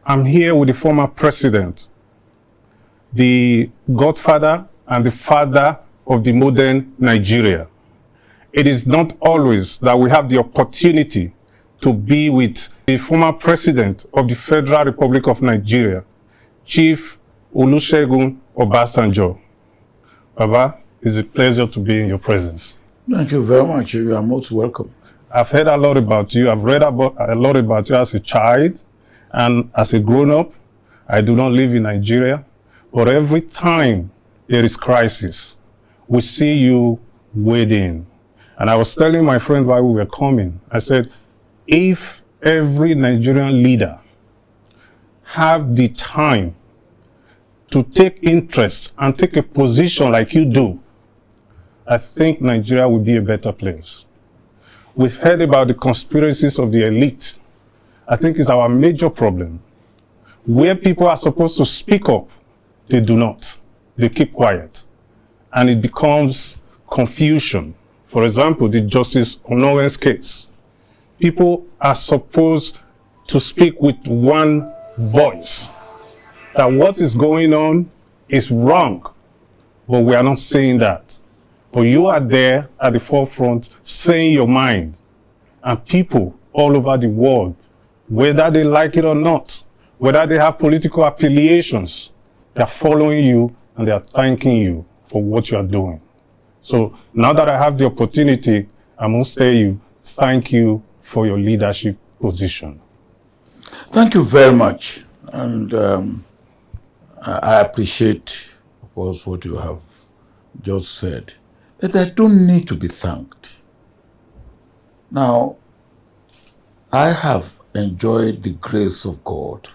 I'm here with the former president, the godfather and the father of the modern Nigeria. It is not always that we have the opportunity to be with the former president of the Federal Republic of Nigeria, Chief Olusegun Obasanjo. Baba, it's a pleasure to be in your presence. Thank you very much. You are most welcome. I've heard a lot about you. I've read a lot about you as a child and as a grown-up. I do not live in Nigeria, but every time there is crisis, we see you wading. And I was telling my friend while we were coming, I said, if every Nigerian leader have the time to take interest and take a position like you do, I think Nigeria will be a better place. We've heard about the conspiracies of the elite. I think it's our major problem. Where people are supposed to speak up, they do not. They keep quiet. And it becomes confusion. For example, the Justice Onowen's case. People are supposed to speak with one voice. That what is going on is wrong. But we are not saying that. But you are there at the forefront saying your mind. And people all over the world, whether they like it or not, whether they have political affiliations, they are following you and they are thanking you for what you are doing. So now that I have the opportunity, I must tell you, thank you for your leadership position. Thank you very much. And I appreciate, of course, what you have just said. That I don't need to be thanked. Now, I have enjoyed the grace of God,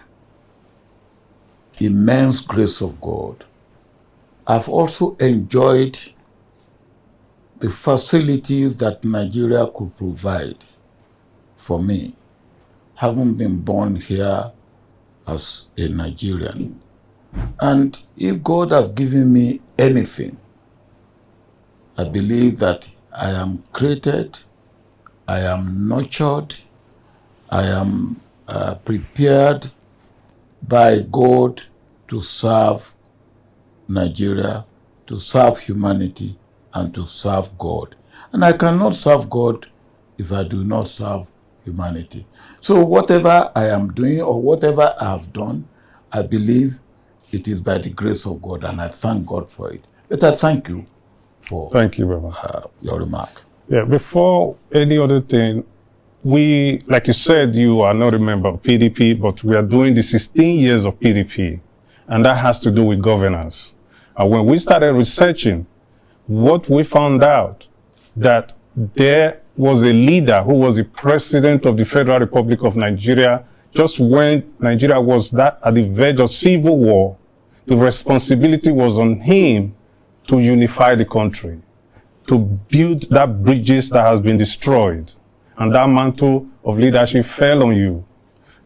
immense grace of God. I've also enjoyed the facilities that Nigeria could provide for me, having been born here as a Nigerian. And if God has given me anything, I believe that I am created, I am nurtured, I am prepared by God to serve Nigeria, to serve humanity, and to serve God. And I cannot serve God if I do not serve humanity. So whatever I am doing or whatever I have done, I believe it is by the grace of God, and I thank God for it. But I thank you for your remark. Yeah, before any other thing, we, like you said, you are not a member of PDP, but we are doing the 16 years of PDP, and that has to do with governance. And when we started researching, what we found out that there was a leader who was the president of the Federal Republic of Nigeria just when Nigeria was at the verge of civil war. The responsibility was on him to unify the country, to build that bridges that has been destroyed. And that mantle of leadership fell on you.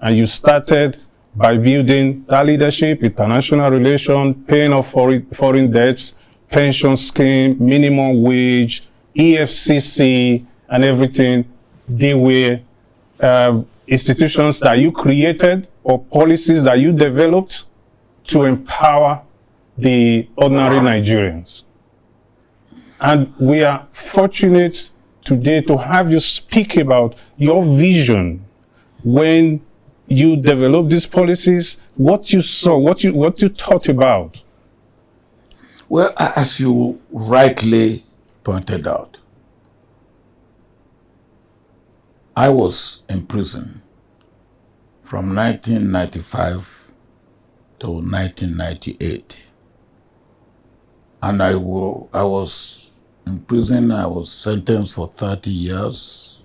And you started by building that leadership, international relations, paying off foreign debts, pension scheme, minimum wage, EFCC, and everything. They were institutions that you created or policies that you developed to empower the ordinary Nigerians. And we are fortunate today to have you speak about your vision when you developed these policies, what you saw, what you thought about. Well, as you rightly pointed out, I was in prison from 1995 to 1998. And I was in prison. I was sentenced for 30 years.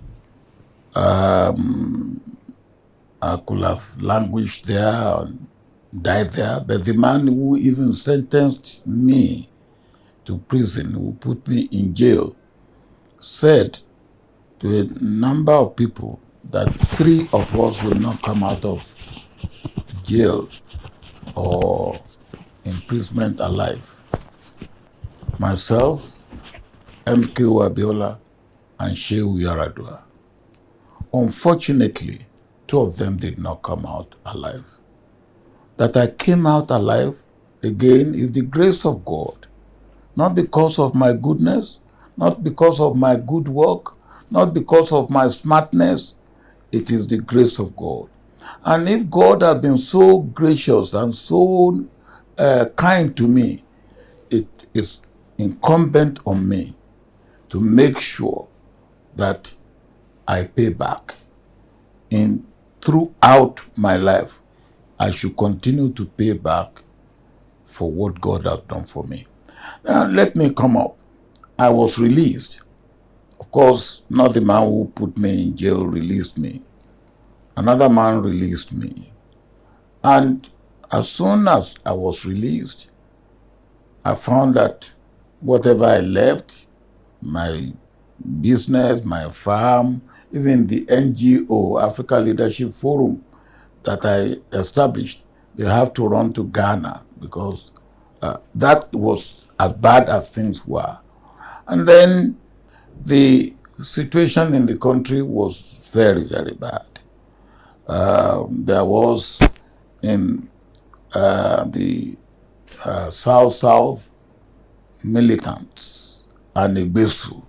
I could have languished there and died there, but the man who even sentenced me to prison, who put me in jail, said to a number of people that 3 of us will not come out of jail or imprisonment alive. Myself, MK Abiola, and Shehu Yaradua. Unfortunately, 2 of them did not come out alive. that I came out alive again is the grace of God. Not because of my goodness, not because of my good work, not because of my smartness. It is the grace of God. And if God has been so gracious and so kind to me, it is incumbent on me to make sure that I pay back. Throughout my life, I should continue to pay back for what God has done for me. Now, let me come up. I was released. Of course, not the man who put me in jail released me. Another man released me. And as soon as I was released, I found that whatever I left, my business, my farm, even the NGO, Africa Leadership Forum, that I established, they have to run to Ghana because that was as bad as things were. And then the situation in the country was very, very bad. There was in the South militants and Ibesu,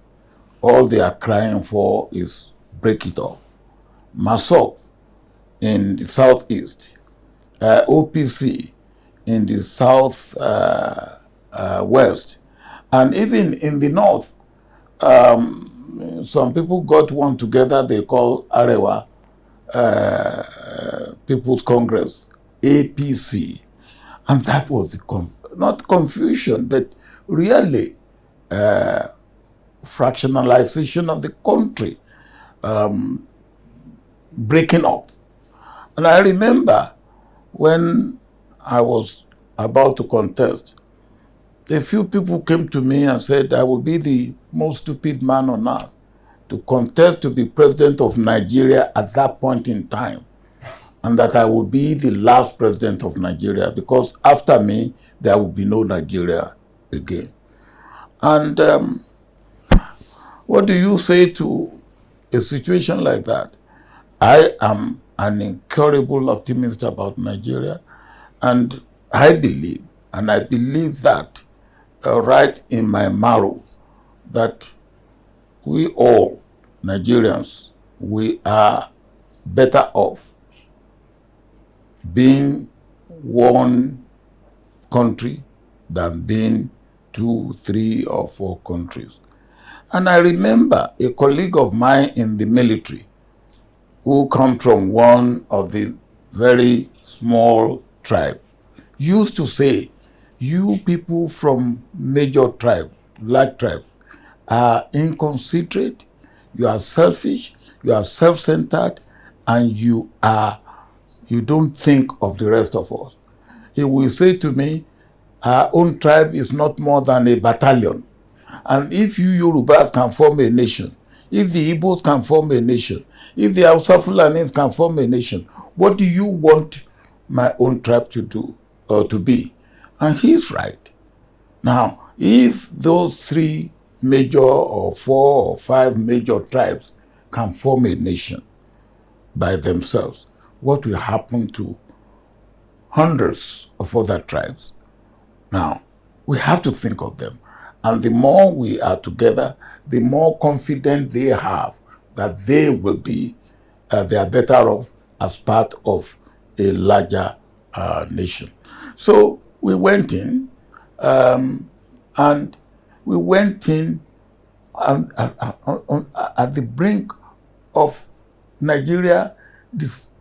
all they are crying for is break it up. Masop in the southeast, OPC in the south west, and even in the north, some people got one together they call Arewa People's Congress, APC. And that was the not confusion, but really fractionalization of the country, breaking up. And I remember when I was about to contest, a few people came to me and said I would be the most stupid man on earth to contest to be president of Nigeria at that point in time, and that I would be the last president of Nigeria because after me, there will be no Nigeria again. And what do you say to a situation like that? I am an incurable optimist about Nigeria, and I believe that right in my marrow, that we all, Nigerians, we are better off being one country than being 2, 3, or 4 countries. And I remember a colleague of mine in the military who come from one of the very small tribe used to say, you people from major tribe, black tribes, are inconsiderate, you are selfish, you are self-centered, and you don't think of the rest of us. He will say to me, our own tribe is not more than a battalion. And if you Yorubas can form a nation, if the Igbos can form a nation, if the Hausa Fulanis can form a nation, what do you want my own tribe to do or to be? And he's right. Now, if those 3 major or 4 or 5 major tribes can form a nation by themselves, what will happen to hundreds of other tribes? Now, we have to think of them. And the more we are together, the more confident they have that they will be, they are better off as part of a larger nation. So we went in, and we went in at the brink of Nigeria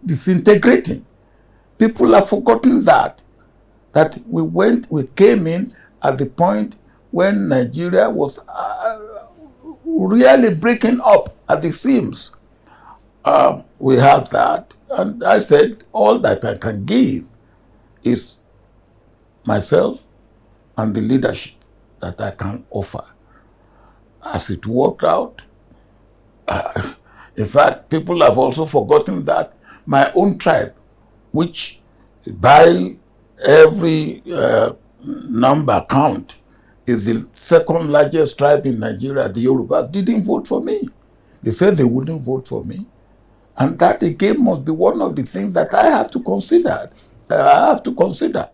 disintegrating. People have forgotten that we came in at the point when Nigeria was really breaking up at the seams. We had that, and I said all that I can give is myself and the leadership that I can offer. As it worked out, in fact, people have also forgotten that my own tribe, which by every number count is the second largest tribe in Nigeria, the Yorubas, didn't vote for me. They said they wouldn't vote for me. And that again must be one of the things that I have to consider. I have to consider.